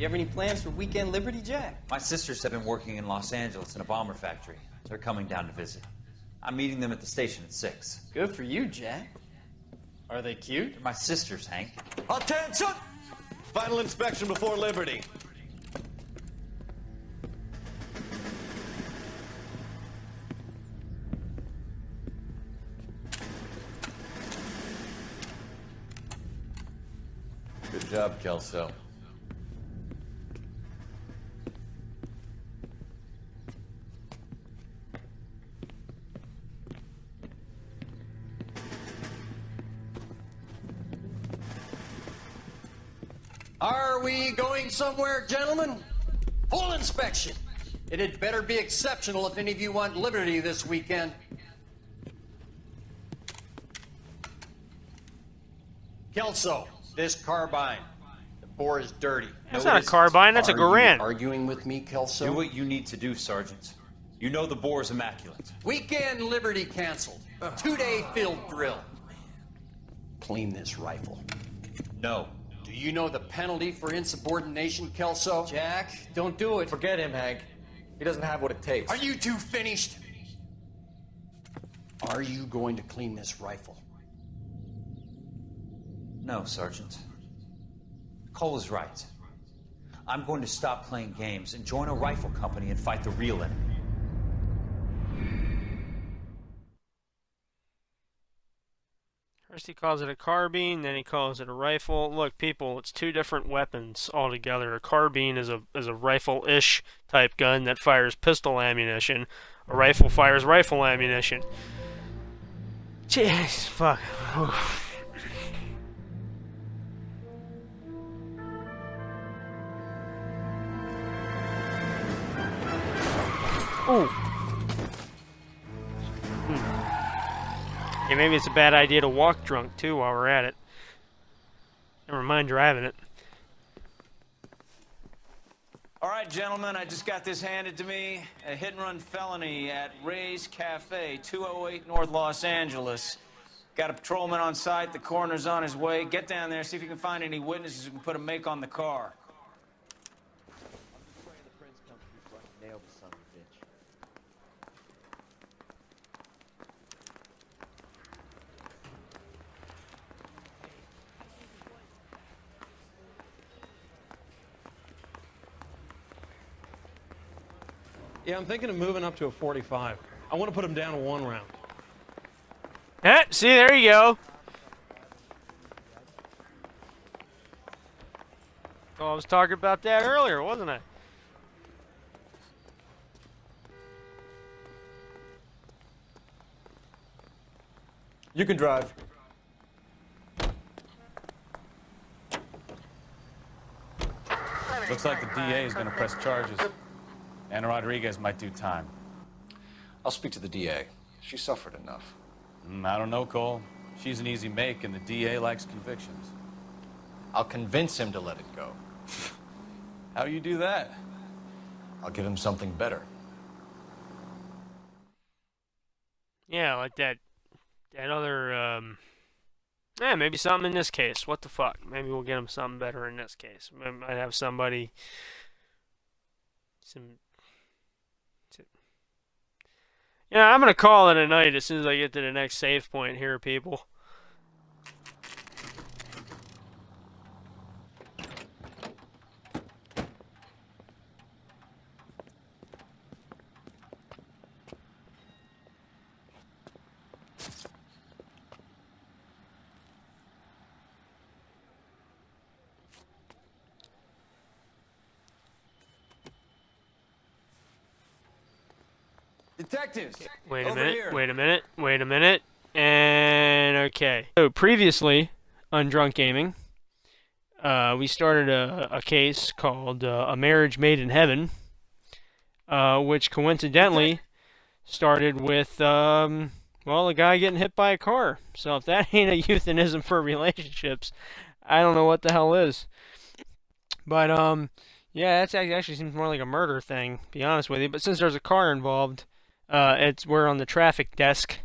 You have any plans for Weekend Liberty, Jack? My sisters have been working in Los Angeles in a bomber factory. They're coming down to visit. I'm meeting them at the station at 6. Good for you, Jack. Are they cute? They're my sisters, Hank. Attention! Final inspection before Liberty. Good job, Kelso. Are we going somewhere, gentlemen? Full inspection. It had better be exceptional if any of you want liberty this weekend. Kelso, this carbine. The bore is dirty. That's not a carbine, that's a Garand. Are you arguing with me, Kelso? Do what you need to do, Sergeant. You know the bore's immaculate. Weekend liberty canceled. 2-day field drill. Clean this rifle. No. Do you know the penalty for insubordination, Kelso? Jack, don't do it. Forget him, Hank. He doesn't have what it takes. Are you two finished? Are you going to clean this rifle? No, Sergeant. Cole is right. I'm going to stop playing games and join a rifle company and fight the real enemy. First he calls it a carbine, then he calls it a rifle. Look, people, it's two different weapons altogether. A carbine is a rifle-ish type gun that fires pistol ammunition. A rifle fires rifle ammunition. Jeez, fuck. Ooh. Yeah, maybe it's a bad idea to walk drunk, too, while we're at it. Never mind driving it. All right, gentlemen, I just got this handed to me. A hit-and-run felony at Ray's Cafe, 208 North Los Angeles. Got a patrolman on site. The coroner's on his way. Get down there, see if you can find any witnesses who can put a make on the car. Yeah, I'm thinking of moving up to a 45. I want to put him down to 1 round. See, there you go. Oh, I was talking about that earlier, wasn't I? You can drive. Looks like the DA is going to press charges. And Rodriguez might do time. I'll speak to the DA. She suffered enough. I don't know, Cole. She's an easy make, and the DA likes convictions. I'll convince him to let it go. How do you do that? I'll give him something better. Yeah, like that other, yeah, maybe something in this case. What the fuck? Maybe we'll get him something better in this case. We might have somebody, yeah, I'm going to call it a night as soon as I get to the next save point here, people. Detectives! Wait a minute, and okay. So previously, on Drunk Gaming, we started a case called A Marriage Made in Heaven, which coincidentally started with, well, a guy getting hit by a car. So if that ain't a euphemism for relationships, I don't know what the hell is. But, yeah, that actually seems more like a murder thing, to be honest with you. But since there's a car involved, we're on the traffic desk.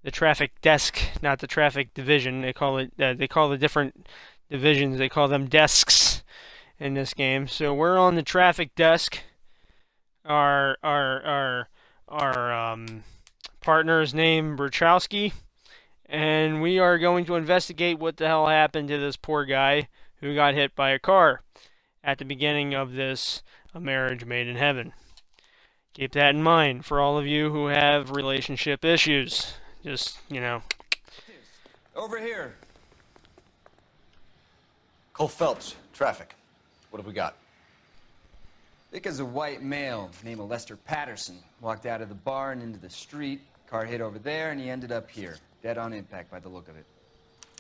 The traffic desk, not the traffic division. They call it. They call the different divisions. They call them desks. in this game. So we're on the traffic desk. Our partner is named Berchowski, and we are going to investigate what the hell happened to this poor guy who got hit by a car at the beginning of this A Marriage Made in Heaven. Keep that in mind for all of you who have relationship issues. Just, you know. Over here. Cole Phelps, traffic. What have we got? Vic is a white male named Lester Patterson. Walked out of the bar and into the street. Car hit over there, and he ended up here. Dead on impact by the look of it.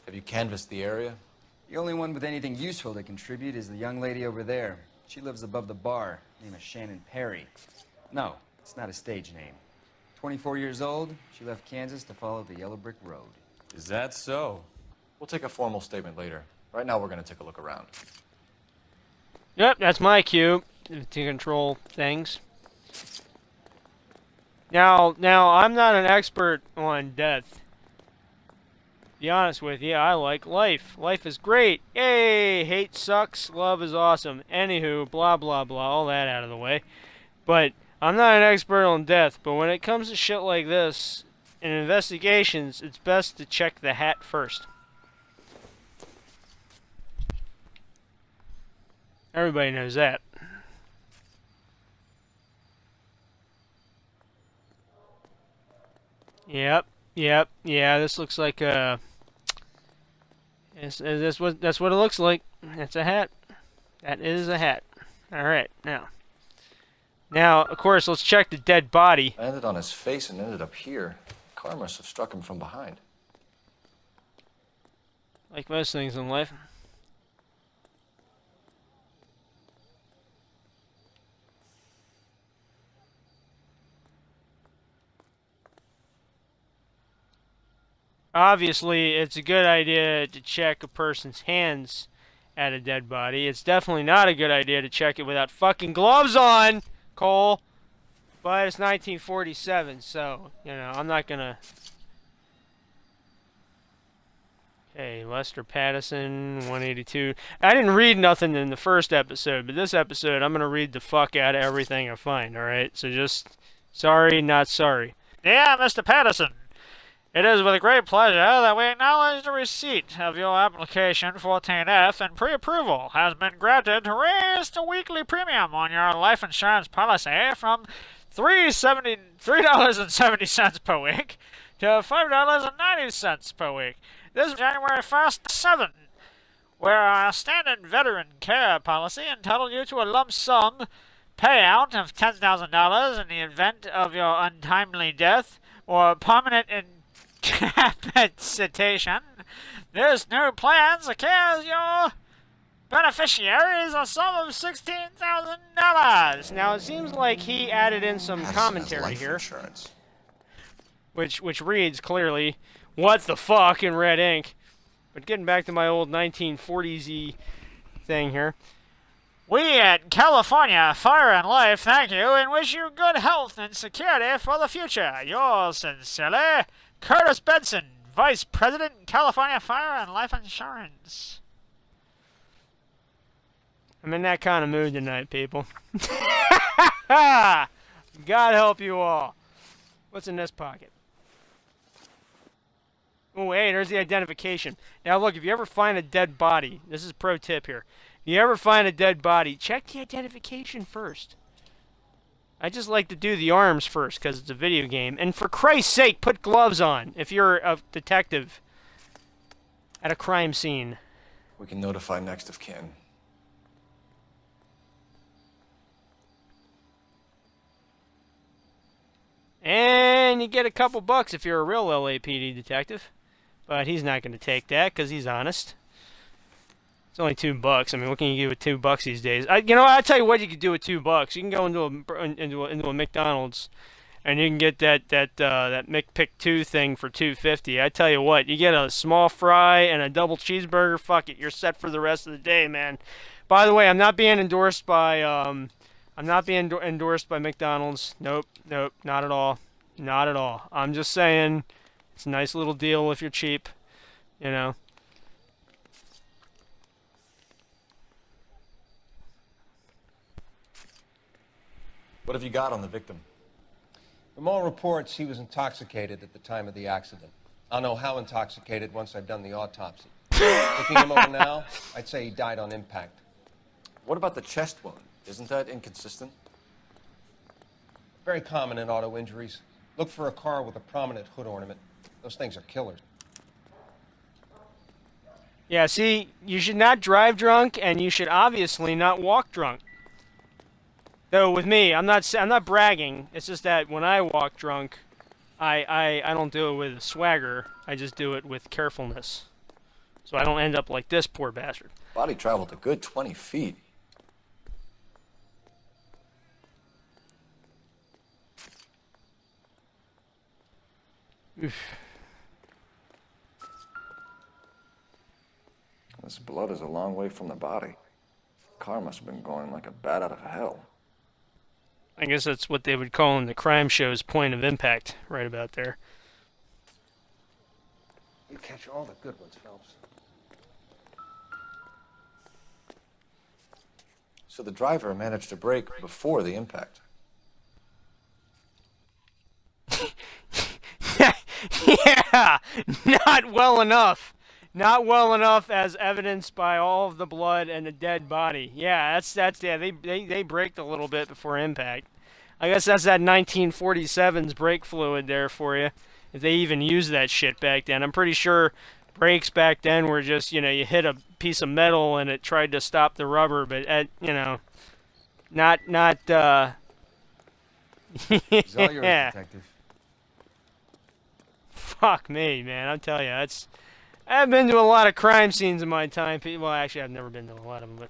Have you canvassed the area? The only one with anything useful to contribute is the young lady over there. She lives above the bar. Name is Shannon Perry. No, it's not a stage name. 24 years old, she left Kansas to follow the Yellow Brick Road. Is that so? We'll take a formal statement later. Right now, we're going to take a look around. Yep, that's my cue to control things. Now, I'm not an expert on death. To be honest with you, I like life. Life is great. Yay! Hate sucks. Love is awesome. Anywho, blah, blah, blah. All that out of the way. But I'm not an expert on death. But when it comes to shit like this, in investigations, it's best to check the hat first. Everybody knows that. Yep, yeah, this looks like a... That's what it looks like. That's a hat. That is a hat. Alright, now, of course, let's check the dead body. Landed on his face and ended up here. The car must have struck him from behind. Like most things in life. Obviously, it's a good idea to check a person's hands at a dead body. It's definitely not a good idea to check it without fucking gloves on, Cole. But it's 1947, so, you know, I'm not gonna... Okay, Lester Patterson, 182. I didn't read nothing in the first episode, but this episode, I'm gonna read the fuck out of everything I find, alright? So just, sorry, not sorry. Yeah, Mr. Patterson. It is with great pleasure that we acknowledge the receipt of your application 14F and pre-approval has been granted to raise the weekly premium on your life insurance policy from $3.70 per week to $5.90 per week. This is January 1st, 7, where our standard veteran care policy entitled you to a lump sum payout of $10,000 in the event of your untimely death or permanent incapacitation. This new plan secures your beneficiaries a sum of $16,000. Now it seems like he added in some commentary here, insurance. which reads clearly, "What the fuck" in red ink. But getting back to my old 1940s-y thing here. We at California Fire and Life thank you and wish you good health and security for the future. Yours sincerely, Curtis Benson, Vice President, California Fire and Life Insurance. I'm in that kind of mood tonight, people. God help you all. What's in this pocket? Oh, hey, there's the identification. Now, look, if you ever find a dead body, this is a pro tip here. If you ever find a dead body, check the identification first. I just like to do the arms first because it's a video game. And for Christ's sake, put gloves on if you're a detective at a crime scene. We can notify next of kin. And you get a couple bucks if you're a real LAPD detective. But he's not going to take that because he's honest. It's only $2. I mean, what can you do with $2 these days? I tell you what you could do with $2. You can go into a McDonald's, and you can get that McPick 2 thing for $2.50. I tell you what, you get a small fry and a double cheeseburger. Fuck it, you're set for the rest of the day, man. By the way, I'm not being endorsed by McDonald's. Nope, not at all, not at all. I'm just saying, it's a nice little deal if you're cheap, you know. What have you got on the victim? From all reports, he was intoxicated at the time of the accident. I'll know how intoxicated once I've done the autopsy. Looking him over now, I'd say he died on impact. What about the chest wound? Isn't that inconsistent? Very common in auto injuries. Look for a car with a prominent hood ornament. Those things are killers. Yeah, see, you should not drive drunk, and you should obviously not walk drunk. Though with me, I'm not bragging. It's just that when I walk drunk, I don't do it with a swagger. I just do it with carefulness, so I don't end up like this poor bastard. Body traveled a good 20 feet. Oof. This blood is a long way from the body. Car must have been going like a bat out of hell. I guess that's what they would call in the crime show's point of impact, right about there. You catch all the good ones, Phelps. So the driver managed to brake before the impact. Yeah, not well enough. Not well enough as evidenced by all of the blood and the dead body. Yeah, yeah, they braked a little bit before impact. I guess that's that 1947's brake fluid there for you. If they even used that shit back then. I'm pretty sure brakes back then were just, you know, you hit a piece of metal and it tried to stop the rubber, but you know, not It's all yours, detective. Fuck me, man. I'm telling you, I've been to a lot of crime scenes in my time. Well, actually, I've never been to a lot of them, but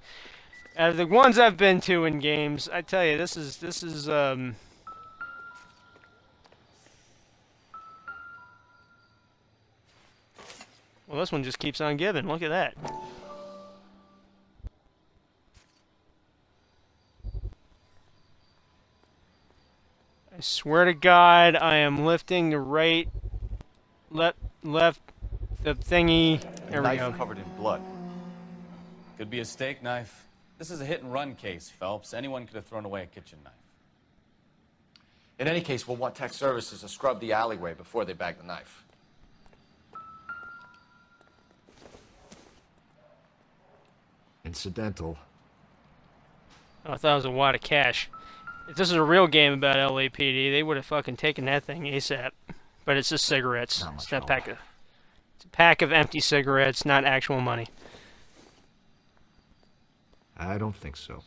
out of the ones I've been to in games, I tell you, this is well, this one just keeps on giving. Look at that. I swear to God, I am lifting the right, left, the thingy. There we go. Knife covered in blood. Could be a steak knife. This is a hit-and-run case, Phelps. Anyone could have thrown away a kitchen knife. In any case, we'll want tech services to scrub the alleyway before they bag the knife. Incidental. Oh, I thought it was a wad of cash. If this is a real game about LAPD, they would have fucking taken that thing ASAP. But it's just cigarettes. It's a pack of empty cigarettes, not actual money. I don't think so.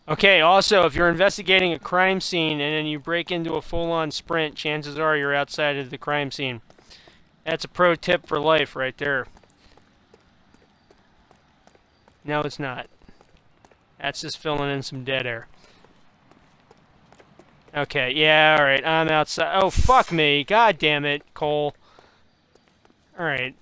Okay, also, if you're investigating a crime scene and then you break into a full-on sprint, chances are you're outside of the crime scene. That's a pro tip for life right there. No, it's not. That's just filling in some dead air. Okay, yeah, alright, I'm outside. Oh, fuck me. God damn it, Cole. Alright.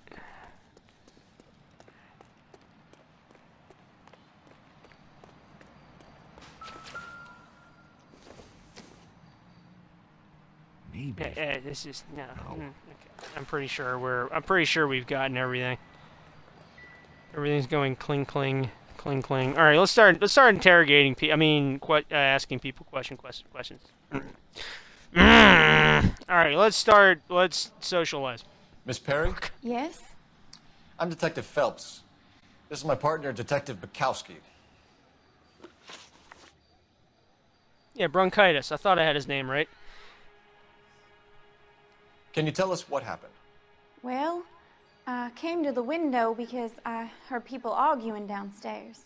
Maybe. This is no. Okay. I'm pretty sure we've gotten everything. Everything's going cling cling cling cling. All right, let's start interrogating people. I mean, asking people questions. All right, let's socialize. Miss Perry? Yes? I'm Detective Phelps. This is my partner, Detective Bukowski. Yeah, bronchitis. I thought I had his name right. Can you tell us what happened? Well, I came to the window because I heard people arguing downstairs.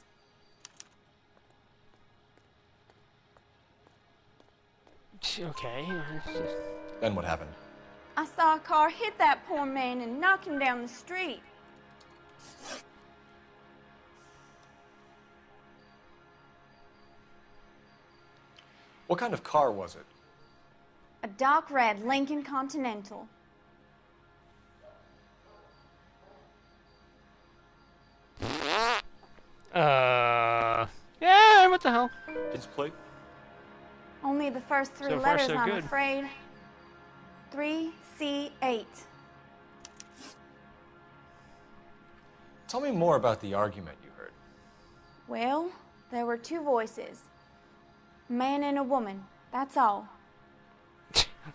Okay. Then what happened? I saw a car hit that poor man and knock him down the street. What kind of car was it? A dark red Lincoln Continental. Yeah, what the hell? Its plate? me the first three So far, letters, so I'm good. afraid. 3C8. Tell me more about the argument you heard. Well, there were two voices. A man and a woman. That's all.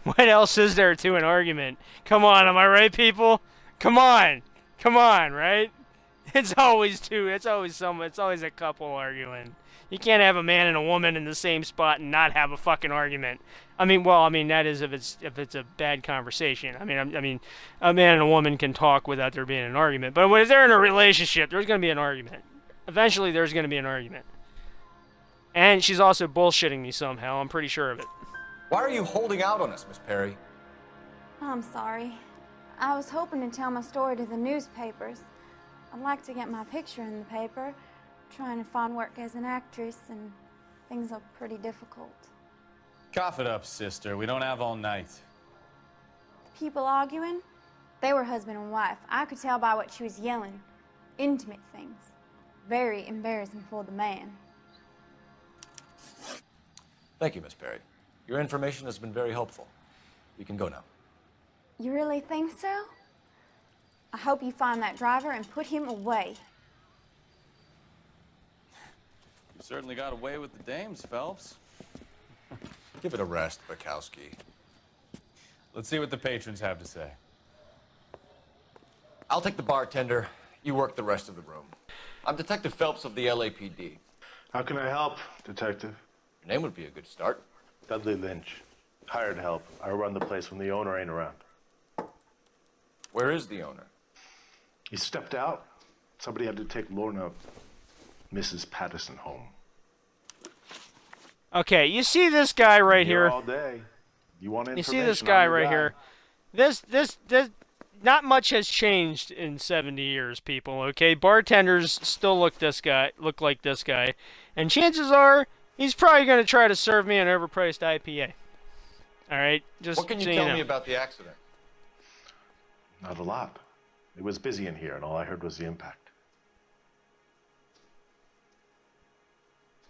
What else is there to an argument? Come on, am I right, people? Come on, right? It's always two. It's always a couple arguing. You can't have a man and a woman in the same spot and not have a fucking argument. I mean, that is if it's a bad conversation. I mean, a man and a woman can talk without there being an argument. But if they're in a relationship, there's going to be an argument. Eventually, there's going to be an argument. And she's also bullshitting me somehow. I'm pretty sure of it. Why are you holding out on us, Miss Perry? I'm sorry. I was hoping to tell my story to the newspapers. I'd like to get my picture in the paper. Trying to find work as an actress, and things are pretty difficult. Cough it up, sister. We don't have all night. People arguing? They were husband and wife. I could tell by what she was yelling. Intimate things. Very embarrassing for the man. Thank you, Miss Perry. Your information has been very helpful. You can go now. You really think so? I hope you find that driver and put him away. You certainly got away with the dames, Phelps. Give it a rest, Bukowski. Let's see what the patrons have to say. I'll take the bartender. You work the rest of the room. I'm Detective Phelps of the LAPD. How can I help, Detective? Your name would be a good start. Dudley Lynch. Hired help. I run the place when the owner ain't around. Where is the owner? He stepped out. Somebody had to take Lorna, Mrs. Patterson, home. Okay, you see this guy right Here here. all day. You want information? You see this guy I'm your right guy. here. This, not much has changed in 70 years, people. Okay, bartenders still look like this guy, and chances are he's probably going to try to serve me an overpriced IPA. All right, just what can you so tell know. me about the accident? Not a lot. It was busy in here, and all I heard was the impact.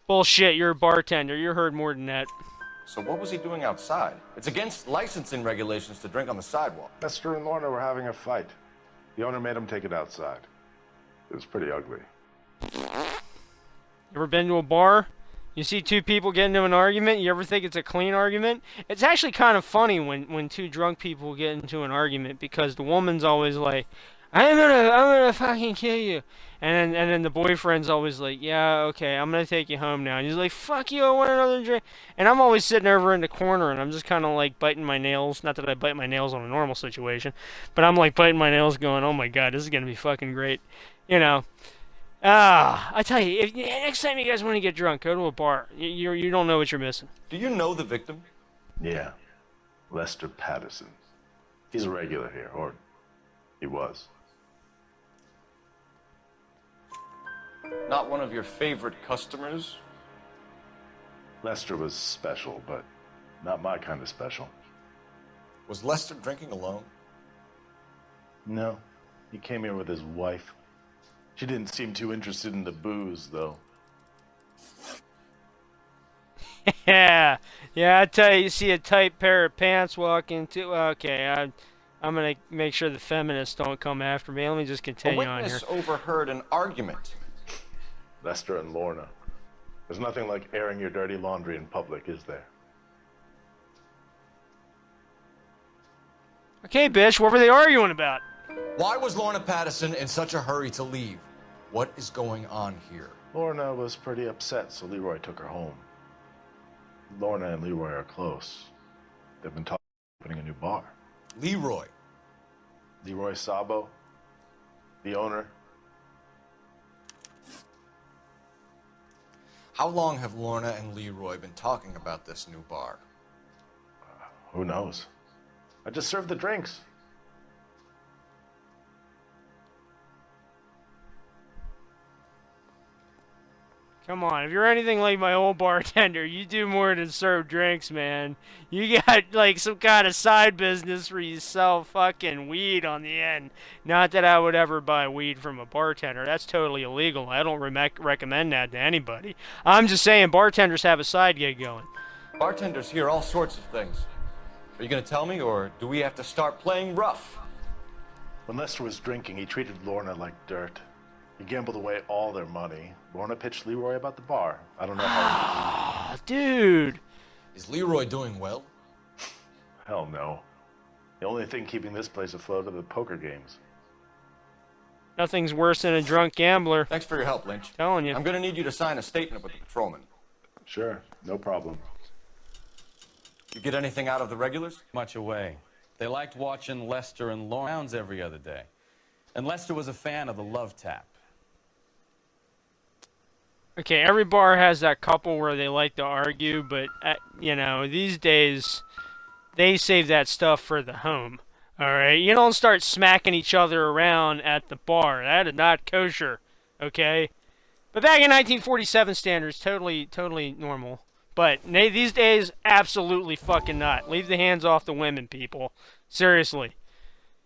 Bullshit, you're a bartender. You heard more than that. So what was he doing outside? It's against licensing regulations to drink on the sidewalk. Lester and Lorna were having a fight. The owner made him take it outside. It was pretty ugly. Ever been to a bar? You see two people get into an argument, you ever think it's a clean argument? It's actually kind of funny when two drunk people get into an argument, because the woman's always like, I'm gonna fucking kill you. And then the boyfriend's always like, yeah, okay, I'm gonna take you home now. And he's like, fuck you, I want another drink. And I'm always sitting over in the corner, and I'm just kind of like biting my nails. Not that I bite my nails on a normal situation, but I'm like biting my nails going, oh my god, this is gonna be fucking great. You know. I tell you, if next time you guys want to get drunk, go to a bar. You don't know what you're missing. Do you know the victim? Yeah. Lester Patterson. He's a regular here, or he was. Not one of your favorite customers? Lester was special, but not my kind of special. Was Lester drinking alone? No. He came here with his wife. She didn't seem too interested in the booze, though. Yeah, I tell you see a tight pair of pants walk into. Okay, I'm gonna make sure the feminists don't come after me. Let me just continue on here. A witness overheard an argument. Lester and Lorna. There's nothing like airing your dirty laundry in public, is there? Okay, bitch, what were they arguing about? Why was Lorna Patterson in such a hurry to leave? What is going on here? Lorna was pretty upset, so Leroy took her home. Lorna and Leroy are close. They've been talking about opening a new bar. Leroy? Leroy Sabo, the owner. How long have Lorna and Leroy been talking about this new bar? Who knows? I just served the drinks. Come on, if you're anything like my old bartender, you do more than serve drinks, man. You got, like, some kind of side business where you sell fucking weed on the end. Not that I would ever buy weed from a bartender. That's totally illegal. I don't recommend that to anybody. I'm just saying bartenders have a side gig going. Bartenders hear all sorts of things. Are you gonna tell me, or do we have to start playing rough? When Lester was drinking, he treated Lorna like dirt. He gambled away all their money. Lorna pitched Leroy about the bar. I don't know how. Dude. Is Leroy doing well? Hell no. The only thing keeping this place afloat are the poker games. Nothing's worse than a drunk gambler. Thanks for your help, Lynch. Telling you. I'm gonna need you to sign a statement with the patrolman. Sure, no problem. You get anything out of the regulars? Much away. They liked watching Lester and Lawrence every other day. And Lester was a fan of the love tap. Okay, every bar has that couple where they like to argue, but, you know, these days, they save that stuff for the home. Alright? You don't start smacking each other around at the bar. That is not kosher. Okay? But back in 1947 standards, totally normal. But these days, absolutely fucking not. Leave the hands off the women, people. Seriously.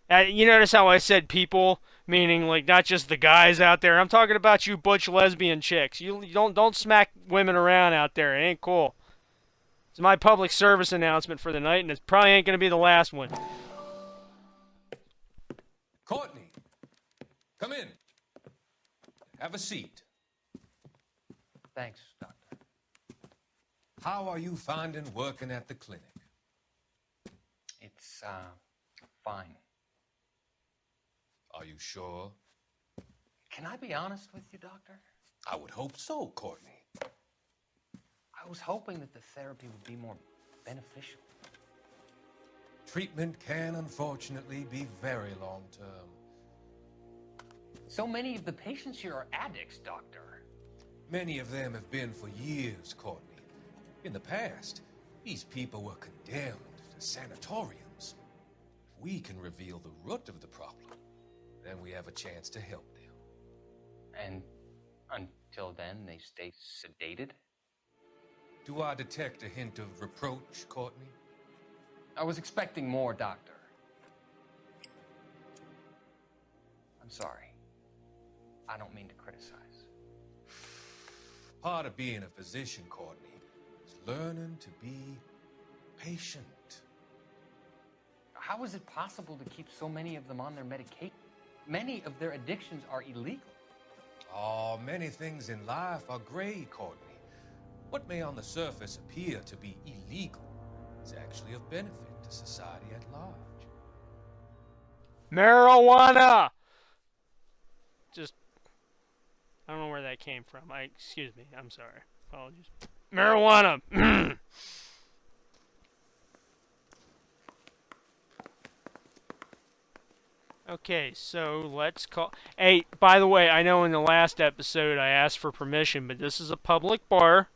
You notice how I said people, meaning like not just the guys out there. I'm talking about you butch lesbian chicks. You don't smack women around out there. It ain't cool. It's my public service announcement for the night, and it probably ain't gonna be the last one. Courtney, come in. Have a seat. Thanks, Doctor. How are you finding working at the clinic? It's, fine. Are you sure? Can I be honest with you, Doctor? I would hope so, Courtney. I was hoping that the therapy would be more beneficial. Treatment can, unfortunately, be very long-term. So many of the patients here are addicts, Doctor. Many of them have been for years, Courtney. In the past, these people were condemned to sanatoriums. If we can reveal the root of the problem, then we have a chance to help them. And until then, they stay sedated? Do I detect a hint of reproach, Courtney? I was expecting more, Doctor. I'm sorry. I don't mean to criticize. Part of being a physician, Courtney, is learning to be patient. How is it possible to keep so many of them on their medication? Many of their addictions are illegal. Oh, many things in life are gray, Courtney. What may on the surface appear to be illegal is actually of benefit to society at large. Marijuana! Just, I don't know where that came from. Excuse me, I'm sorry. Apologies. Marijuana! Okay, so let's call... Hey, by the way, I know in the last episode I asked for permission, but this is a public bar.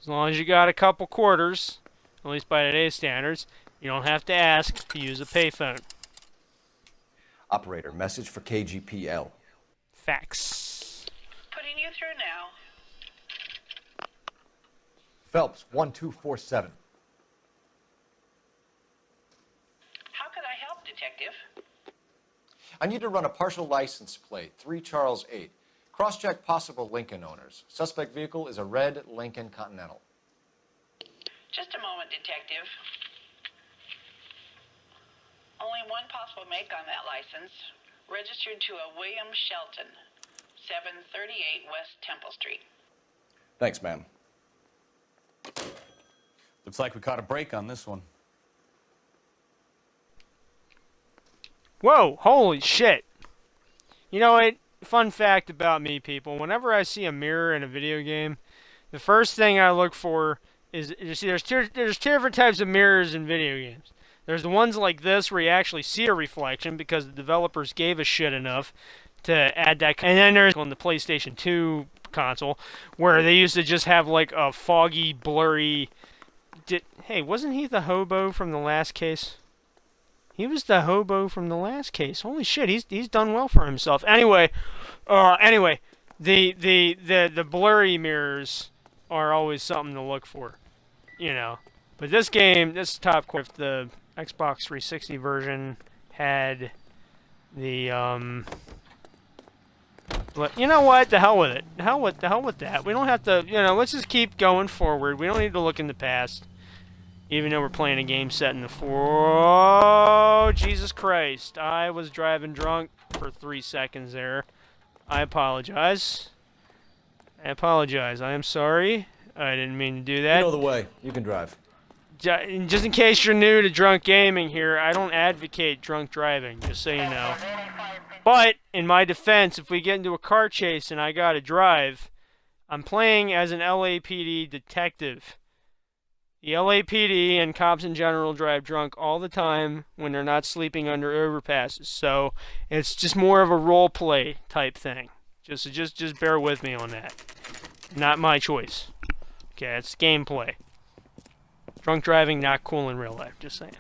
As long as you got a couple quarters, at least by today's standards, you don't have to ask to use a payphone. Operator, message for KGPL. Fax. Putting you through now. Phelps, 1247. How could I help, Detective? I need to run a partial license plate, 3 Charles 8. Cross-check possible Lincoln owners. Suspect vehicle is a red Lincoln Continental. Just a moment, Detective. Only one possible make on that license. Registered to a William Shelton, 738 West Temple Street. Thanks, ma'am. Looks like we caught a break on this one. Whoa, holy shit. You know what? Fun fact about me, people. Whenever I see a mirror in a video game, the first thing I look for is, you see, there's two different types of mirrors in video games. There's the ones like this where you actually see a reflection because the developers gave a shit enough to add that. And then there's on the PlayStation 2 console where they used to just have like a foggy, blurry... Hey, wasn't he the hobo from the last case? He was the hobo from the last case. Holy shit, he's done well for himself. Anyway, the blurry mirrors are always something to look for, you know. But this game, this top quarter, the Xbox 360 version had the but you know what? The hell with it. The hell with that. We don't have to, you know. Let's just keep going forward. We don't need to look in the past. Even though we're playing a game set in the Oh, Jesus Christ. I was driving drunk for 3 seconds there. I apologize. I apologize. I am sorry. I didn't mean to do that. You know the way. You can drive. Just in case you're new to drunk gaming here, I don't advocate drunk driving, just so you know. But, in my defense, if we get into a car chase and I gotta drive, I'm playing as an LAPD detective. The LAPD and cops in general drive drunk all the time when they're not sleeping under overpasses. So it's just more of a role play type thing. Just bear with me on that. Not my choice. Okay, it's gameplay. Drunk driving not cool in real life, just saying.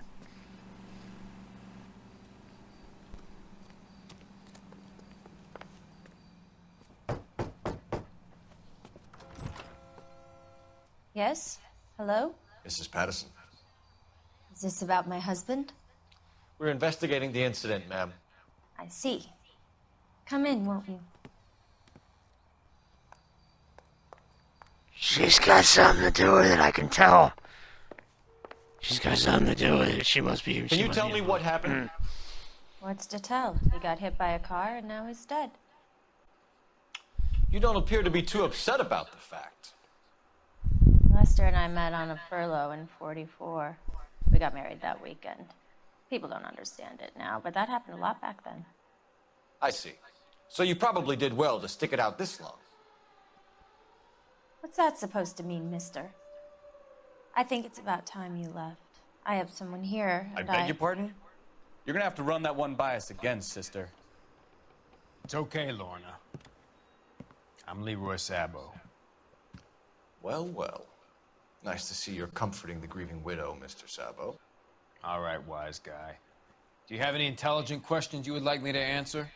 Yes? Hello? Mrs. Patterson. Is this about my husband? We're investigating the incident, ma'am. I see. Come in, won't you? She's got something to do with it, I can tell. She's got something to do with it. She must be... Can you tell me what happened? What's to tell? He got hit by a car and now he's dead. You don't appear to be too upset about the fact. Lester and I met on a furlough in '44. We got married that weekend. People don't understand it now, but that happened a lot back then. I see. So you probably did well to stick it out this long. What's that supposed to mean, mister? I think it's about time you left. I have someone here, I and beg your pardon? You're gonna have to run that one by us again, sister. It's okay, Lorna. I'm Leroy Sabo. Well, well. Nice to see you're comforting the grieving widow, Mr. Sabo. All right, wise guy. Do you have any intelligent questions you would like me to answer?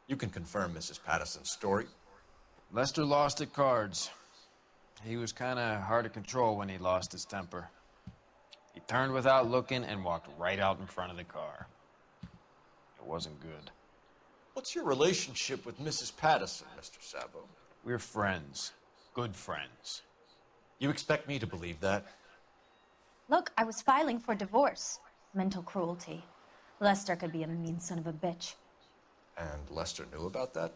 You can confirm Mrs. Patterson's story. Lester lost at cards. He was kind of hard to control when he lost his temper. He turned without looking and walked right out in front of the car. It wasn't good. What's your relationship with Mrs. Patterson, Mr. Sabo? We're friends. Good friends. You expect me to believe that? Look, I was filing for divorce. Mental cruelty. Lester could be a mean son of a bitch. And Lester knew about that?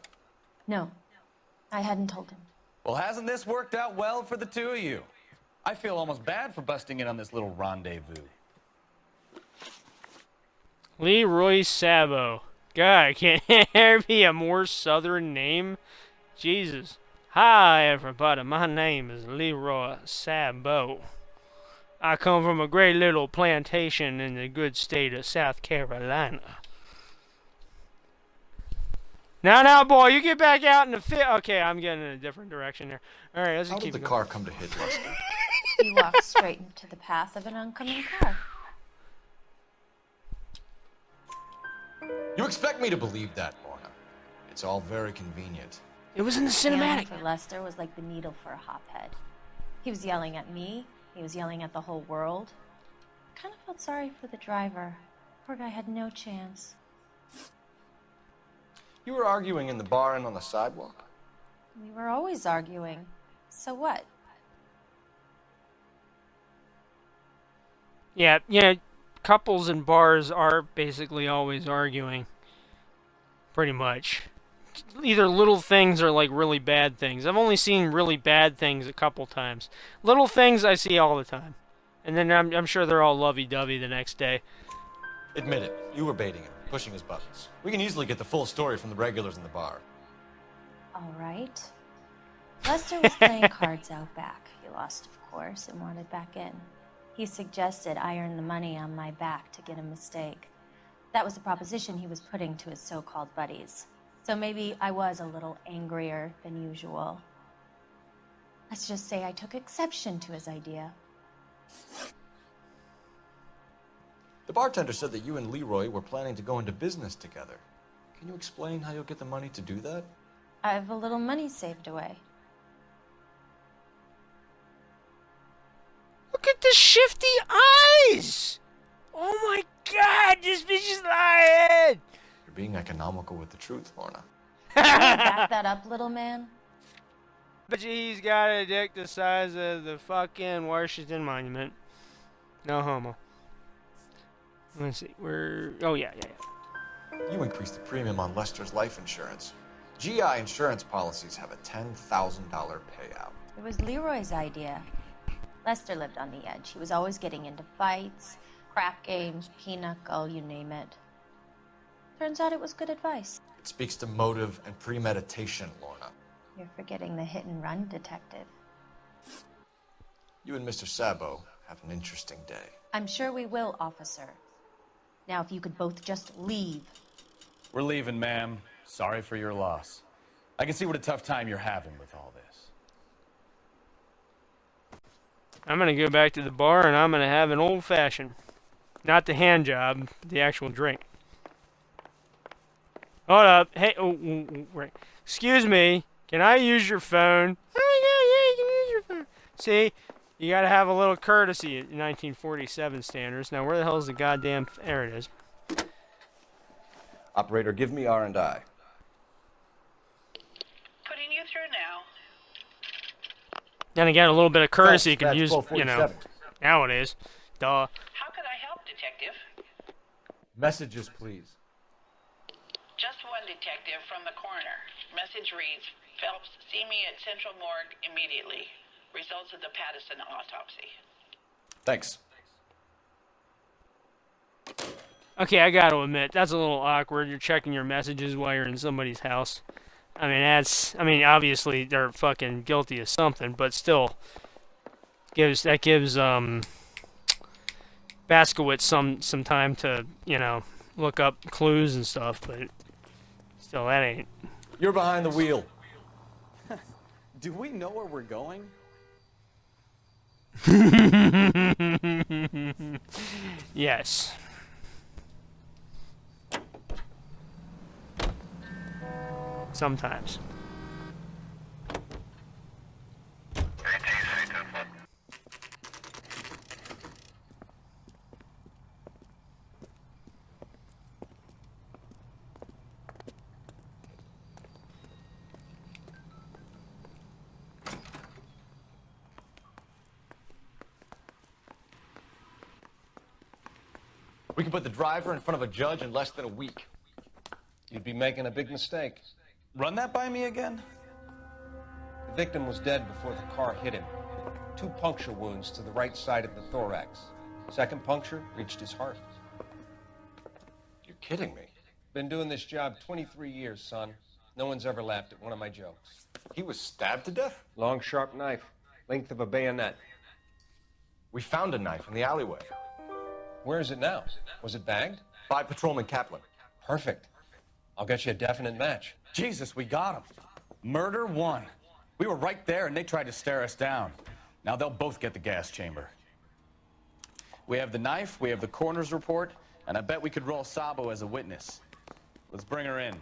No, I hadn't told him. Well, hasn't this worked out well for the two of you? I feel almost bad for busting in on this little rendezvous. Leroy Sabo. God, can't there be a more southern name? Jesus. Hi, everybody. My name is Leroy Sabo. I come from a great little plantation in the good state of South Carolina. Now, boy, you get back out in the fit. Okay, I'm getting in a different direction here. All right, let's How keep did the going. car come to hit Lester? He walked straight into the path of an oncoming car. You expect me to believe that, Lorna? It's all very convenient. It was in the cinematic. For Lester was like the needle for a hophead. He was yelling at me. He was yelling at the whole world. I kind of felt sorry for the driver. Poor guy had no chance. You were arguing in the bar and on the sidewalk? We were always arguing. So what? Yeah, couples in bars are basically always arguing. Pretty much. Either little things or like really bad things. I've only seen really bad things a couple times. Little things I see all the time. And then I'm sure they're all lovey-dovey the next day. Admit it, you were baiting him, pushing his buttons. We can easily get the full story from the regulars in the bar. All right. Lester was playing cards out back. He lost, of course, and wanted back in. He suggested I earn the money on my back to get a mistake. That was the proposition he was putting to his so-called buddies. So maybe I was a little angrier than usual. Let's just say I took exception to his idea. The bartender said that you and Leroy were planning to go into business together. Can you explain how you'll get the money to do that? I have a little money saved away. Look at the shifty eyes! Oh my god, this bitch is lying! You're being economical with the truth, Lorna. Can you back that up, little man? But he's got a dick the size of the fucking Washington Monument. No homo. Let's see. Oh, yeah. You increased the premium on Lester's life insurance. GI insurance policies have a $10,000 payout. It was Leroy's idea. Lester lived on the edge. He was always getting into fights, crap games, pinochle, you name it. Turns out it was good advice. It speaks to motive and premeditation, Lorna. You're forgetting the hit-and-run detective. You and Mr. Sabo have an interesting day. I'm sure we will, officer. Now, if you could both just leave. We're leaving, ma'am. Sorry for your loss. I can see what a tough time you're having with all this. I'm going to go back to the bar and I'm going to have an old-fashioned. Not the hand job, the actual drink. Hold up. Hey, right. Excuse me. Can I use your phone? Oh, yeah, you can use your phone. See, you got to have a little courtesy in 1947 standards. Now, where the hell is the goddamn... There it is. Operator, give me R&I. Putting you through now. Then again, a little bit of courtesy you can That's use, you know, 1247. nowadays. Duh. How can I help, detective? Messages, please. Just one detective from the coroner. Message reads, Phelps, see me at Central Morgue immediately. Results of the Pattison autopsy. Thanks. Okay, I got to admit, that's a little awkward. You're checking your messages while you're in somebody's house. I mean, obviously they're fucking guilty of something, but still, gives Baskowitz some time to, you know, look up clues and stuff, but still, that ain't. You're behind the wheel. Do we know where we're going? Yes. Sometimes. We can put the driver in front of a judge in less than a week. You'd be making a big mistake. Run that by me again? The victim was dead before the car hit him. 2 puncture wounds to the right side of the thorax. Second puncture reached his heart. You're kidding me. Been doing this job 23 years, son. No one's ever laughed at one of my jokes. He was stabbed to death? Long, sharp knife. Length of a bayonet. We found a knife in the alleyway. Where is it now? Was it bagged? By Patrolman Kaplan. Perfect. I'll get you a definite match. Jesus, we got him. Murder 1. We were right there and they tried to stare us down. Now they'll both get the gas chamber. We have the knife, we have the coroner's report, and I bet we could roll Sabo as a witness. Let's bring her in.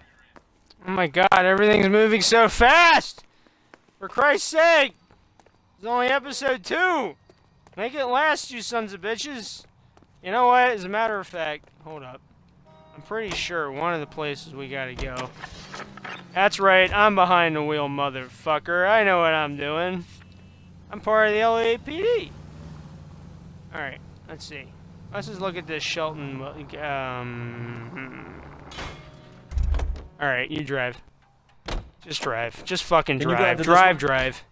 Oh my god, everything's moving so fast! For Christ's sake! It's only episode 2! Make it last, you sons of bitches! You know what? As a matter of fact, hold up. I'm pretty sure one of the places we gotta go. That's right, I'm behind the wheel, motherfucker. I know what I'm doing. I'm part of the LAPD. Alright, let's see. Let's just look at this Shelton. Alright, you drive. Just drive. Just fucking drive. Drive.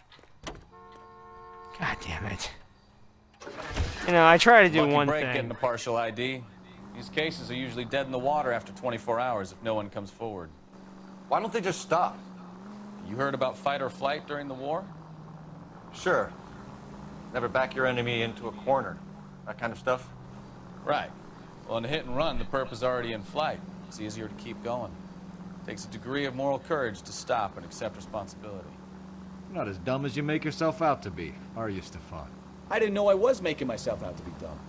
God damn it. You know, I try to do Lucky one break thing. getting a partial ID. These cases are usually dead in the water after 24 hours if no one comes forward. Why don't they just stop? You heard about fight or flight during the war? Sure. Never back your enemy into a corner. That kind of stuff. Right. Well, in a hit and run, the perp is already in flight. It's easier to keep going. It takes a degree of moral courage to stop and accept responsibility. You're not as dumb as you make yourself out to be, are you, Stefan? I didn't know I was making myself out to be dumb.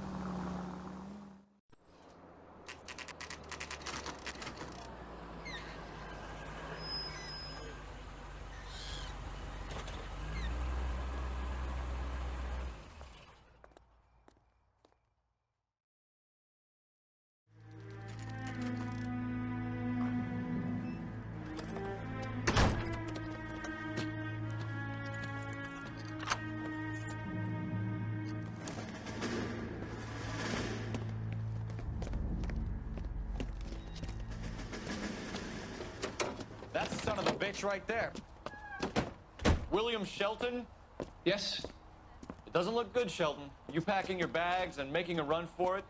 bitch right there. William Shelton? Yes? It doesn't look good, Shelton. You packing your bags and making a run for it?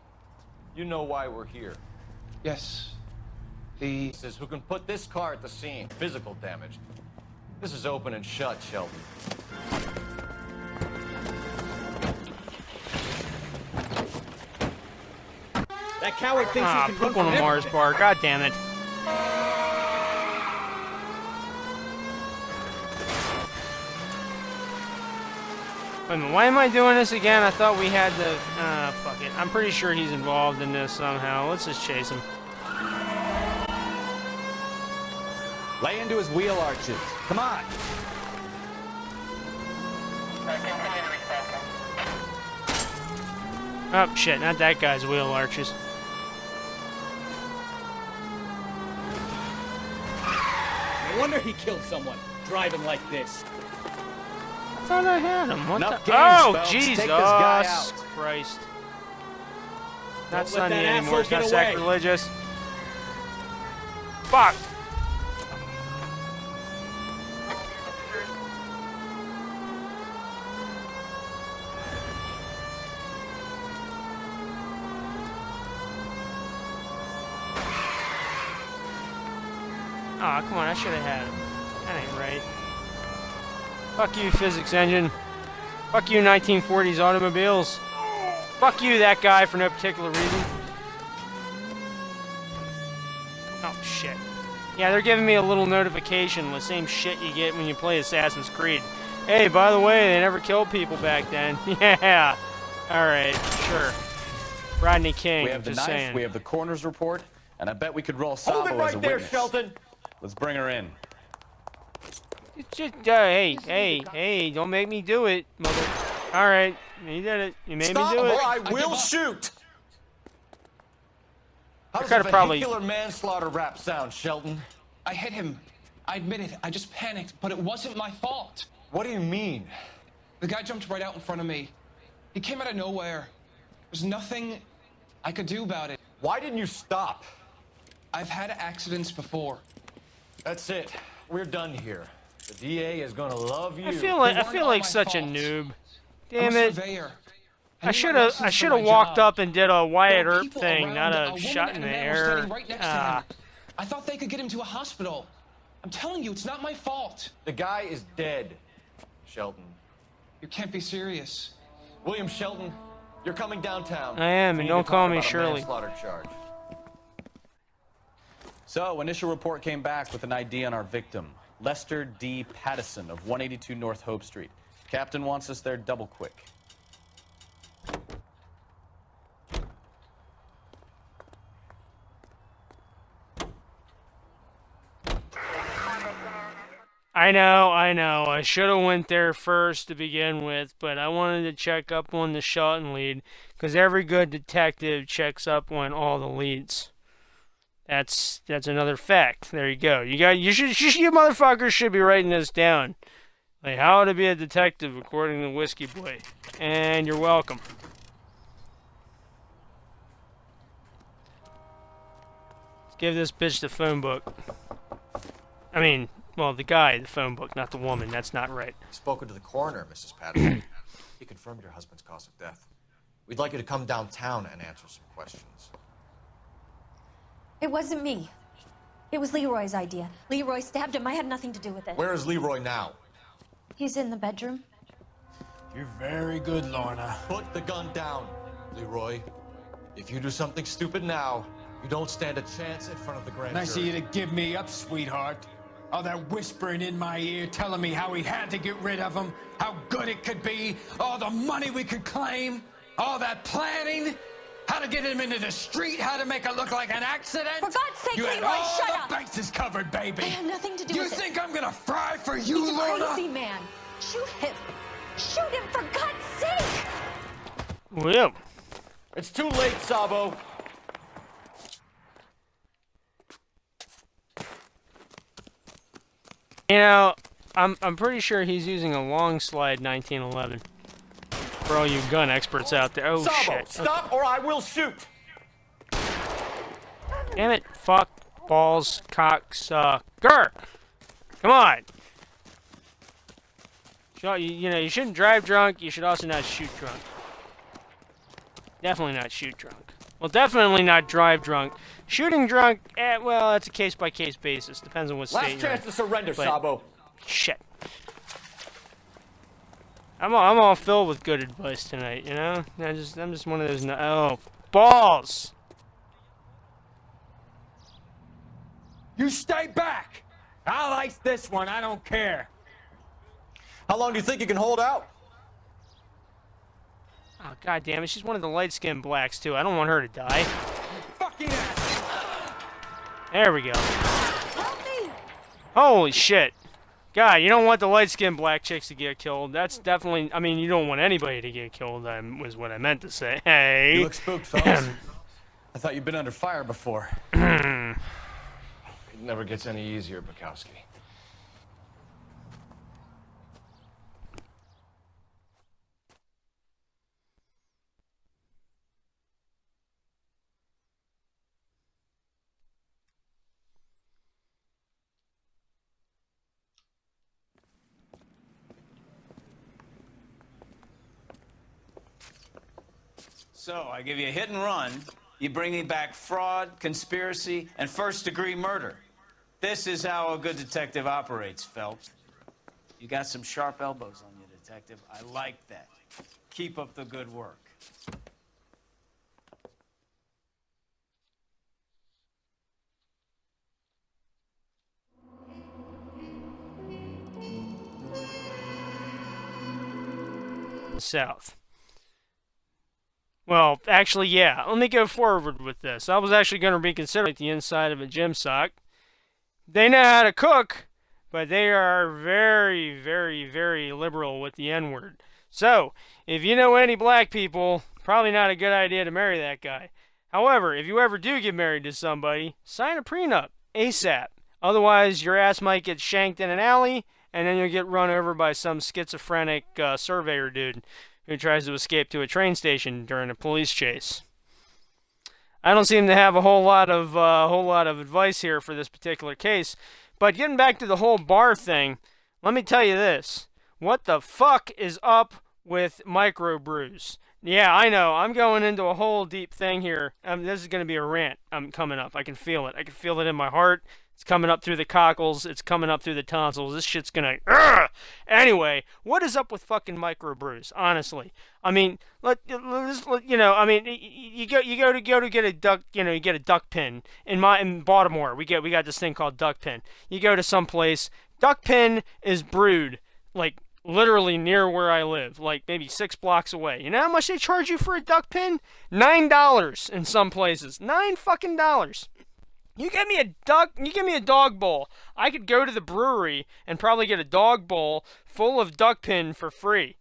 You know why we're here. Yes. This is who can put this car at the scene. Physical damage. This is open and shut, Shelton. That coward thinks he can run put one from on Mars everything. bar. God damn it. Wait a minute, why am I doing this again? I thought we had the... fuck it. I'm pretty sure he's involved in this somehow. Let's just chase him. Lay into his wheel arches. Come on. Oh, shit. Not that guy's wheel arches. No wonder he killed someone, driving like this. I thought I had him. What Enough the? games, Oh, folks. Jesus Take this guy out. Christ. Don't Not let Sunday that anymore. It's asshole not get away. sacrilegious. Fuck. Aw, come on, I should have had him. That ain't right. Fuck you, physics engine. Fuck you, 1940s automobiles. Fuck you, that guy, for no particular reason. Oh, shit. Yeah, they're giving me a little notification, the same shit you get when you play Assassin's Creed. Hey, by the way, they never killed people back then. Yeah. Alright, sure. Rodney King, We have the just knife, saying. we have the coroner's report, and I bet we could roll Sabo Hold it as right a there, witness. Shelton. Let's bring her in. Just, hey, don't make me do it, mother. Alright, you did it. You made Stop me do it. or I will shoot. How I does could've a probably- vehicular manslaughter rap sound, Shelton? I hit him. I admit it. I just panicked, but it wasn't my fault. What do you mean? The guy jumped right out in front of me. He came out of nowhere. There's nothing I could do about it. Why didn't you stop? I've had accidents before. That's it. We're done here. The DA is gonna love you. I feel like such a noob. Damn it. I should have walked up and did a Wyatt Earp thing, not a shot in the air. I thought they could get him to a hospital. I'm telling you, it's not my fault. The guy is dead, Shelton. You can't be serious. William Shelton, you're coming downtown. I am, We and need don't to call talk me about a Shirley. manslaughter charge. So, initial report came back with an ID on our victim, Lester D. Pattison of 182 North Hope Street. Captain wants us there double quick. I know. I should have went there first to begin with, but I wanted to check up on the Shelton lead, because every good detective checks up on all the leads. That's another fact. There you go. You motherfuckers should be writing this down. Like how to be a detective according to Whiskey Boy. And you're welcome. Let's give this bitch the phone book. I mean, well, the guy, the phone book, not the woman. That's not right. Spoken to the coroner, Mrs. Patterson. He confirmed your husband's cause of death. We'd like you to come downtown and answer some questions. It wasn't me. It was Leroy's idea. Leroy stabbed him. I had nothing to do with it. Where is Leroy now? He's in the bedroom. You're very good, Lorna. Put the gun down, Leroy. If you do something stupid now, you don't stand a chance in front of the grand Nice of jury. you to give me up, sweetheart. All that whispering in my ear, telling me how we had to get rid of him, how good it could be, all the money we could claim, all that planning, how to get him into the street, how to make it look like an accident. For God's sake, you had Leroy, all shut the up. bases covered, baby. I have nothing to do you with it. think I'm gonna fry for you, He's a Lorna? crazy man. Shoot him. Shoot him, for God's sake. Well, it's too late, Sabo. You know, I'm pretty sure he's using a long slide 1911. For all you gun experts out there. Oh Sabo, shit. stop or I will shoot. Damn it. Fuck. Balls. Cock. Sucker. Come on. You shouldn't drive drunk. You should also not shoot drunk. Definitely not shoot drunk. Well, definitely not drive drunk. Shooting drunk, well, that's a case-by-case basis. Depends on what state Last you're chance in. to surrender, But- Sabo. Shit. I'm all filled with good advice tonight, you know? I'm just one of those... Oh, balls! You stay back! I'll ice this one, I don't care. How long do you think you can hold out? Oh, god damn it. She's one of the light-skinned blacks, too. I don't want her to die. Fucking ass! There we go. Holy shit. God, you don't want the light-skinned black chicks to get killed. That's definitely... I mean, you don't want anybody to get killed, was what I meant to say. Hey! You look spooked, fellas. I thought you'd been under fire before. It never gets any easier, Bukowski. So, I give you a hit and run. You bring me back fraud, conspiracy, and first-degree murder. This is how a good detective operates, Phelps. You got some sharp elbows on you, detective. I like that. Keep up the good work. South. Well, actually, yeah. Let me go forward with this. I was actually going to reconsider the inside of a gym sock. They know how to cook, but they are very, very, very liberal with the N-word. So, if you know any black people, probably not a good idea to marry that guy. However, if you ever do get married to somebody, sign a prenup ASAP. Otherwise, your ass might get shanked in an alley, and then you'll get run over by some schizophrenic surveyor dude who tries to escape to a train station during a police chase. I don't seem to have a whole lot of advice here for this particular case, but getting back to the whole bar thing, let me tell you this. What the fuck is up with microbrews? Yeah, I know. I'm going into a whole deep thing here. This is going to be a rant coming up. I can feel it. I can feel it in my heart. It's coming up through the cockles. It's coming up through the tonsils. This shit's gonna... Anyway, what is up with fucking microbrews? Honestly, I mean, I mean, you go to get a duck. You get a duck pin in Baltimore. We got this thing called duck pin. You go to some place. Duck pin is brewed like literally near where I live, like maybe 6 blocks away. You know how much they charge you for a duck pin? $9 in some places. $9 fucking dollars. You give me a dog bowl. I could go to the brewery and probably get a dog bowl full of duck pin for free.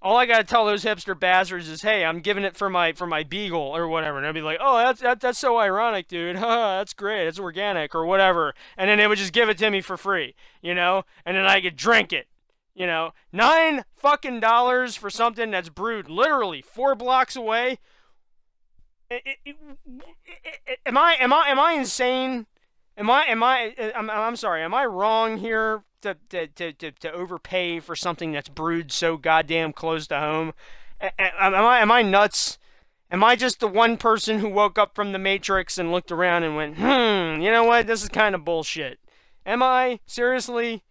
All I gotta tell those hipster bastards is, hey, I'm giving it for my beagle or whatever, and they'll be like, oh, that's so ironic, dude. That's great. It's organic or whatever, and then they would just give it to me for free, and then I could drink it. $9 fucking dollars for something that's brewed literally 4 blocks away. Am I insane? I'm sorry. Am I wrong here to overpay for something that's brewed so goddamn close to home? Am I nuts? Am I just the one person who woke up from the Matrix and looked around and went, you know what? This is kind of bullshit. Am I? Seriously?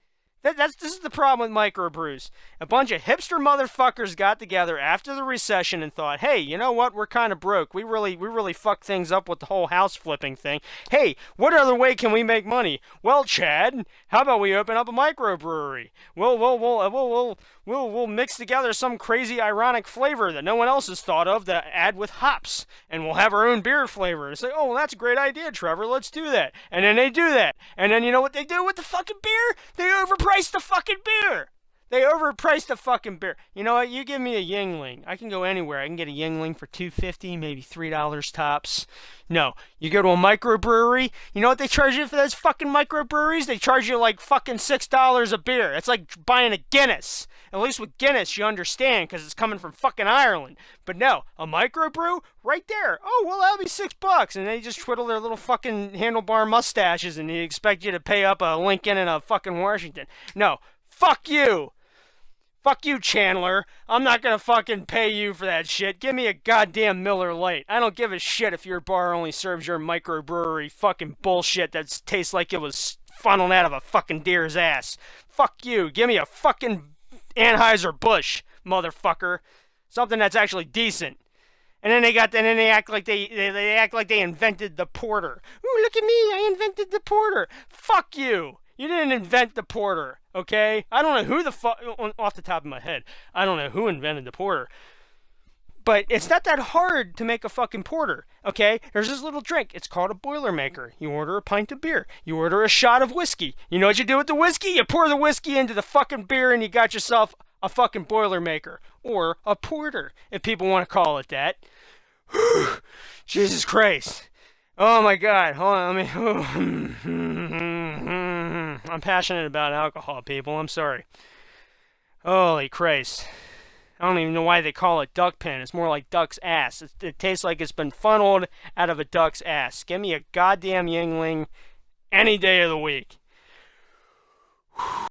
This is the problem with microbrews. A bunch of hipster motherfuckers got together after the recession and thought, hey, you know what? We're kind of broke. We really fucked things up with the whole house flipping thing. Hey, what other way can we make money? Well, Chad, how about we open up a microbrewery? We'll mix together some crazy ironic flavor that no one else has thought of to add with hops, and we'll have our own beer flavor. And say, oh, well, that's a great idea, Trevor. Let's do that. And then they do that. And then you know what they do with the fucking beer? They overprice the fucking beer. They overpriced the fucking beer. You know what? You give me a Yingling. I can go anywhere. I can get a Yingling for $2.50, maybe $3 tops. No. You go to a microbrewery. You know what they charge you for those fucking microbreweries? They charge you like fucking $6 a beer. It's like buying a Guinness. At least with Guinness, you understand, because it's coming from fucking Ireland. But no, a microbrew, right there. Oh, well, that'll be $6. And they just twiddle their little fucking handlebar mustaches, and they expect you to pay up a Lincoln and a fucking Washington. No, fuck you. Fuck you, Chandler. I'm not gonna fucking pay you for that shit. Give me a goddamn Miller Lite. I don't give a shit if your bar only serves your microbrewery fucking bullshit that tastes like it was funneled out of a fucking deer's ass. Fuck you. Give me a fucking Anheuser-Busch, motherfucker. Something that's actually decent. And then they act like they act like they invented the porter. Ooh, look at me, I invented the porter. Fuck you. You didn't invent the porter, okay? I don't know who the fuck, off the top of my head, I don't know who invented the porter. But it's not that hard to make a fucking porter, okay? There's this little drink. It's called a Boilermaker. You order a pint of beer. You order a shot of whiskey. You know what you do with the whiskey? You pour the whiskey into the fucking beer and you got yourself a fucking Boilermaker. Or a porter, if people want to call it that. Jesus Christ. Oh my God. Hold on, let me... I'm passionate about alcohol, people. I'm sorry. Holy Christ. I don't even know why they call it duck pen. It's more like duck's ass. It tastes like it's been funneled out of a duck's ass. Give me a goddamn Yingling any day of the week.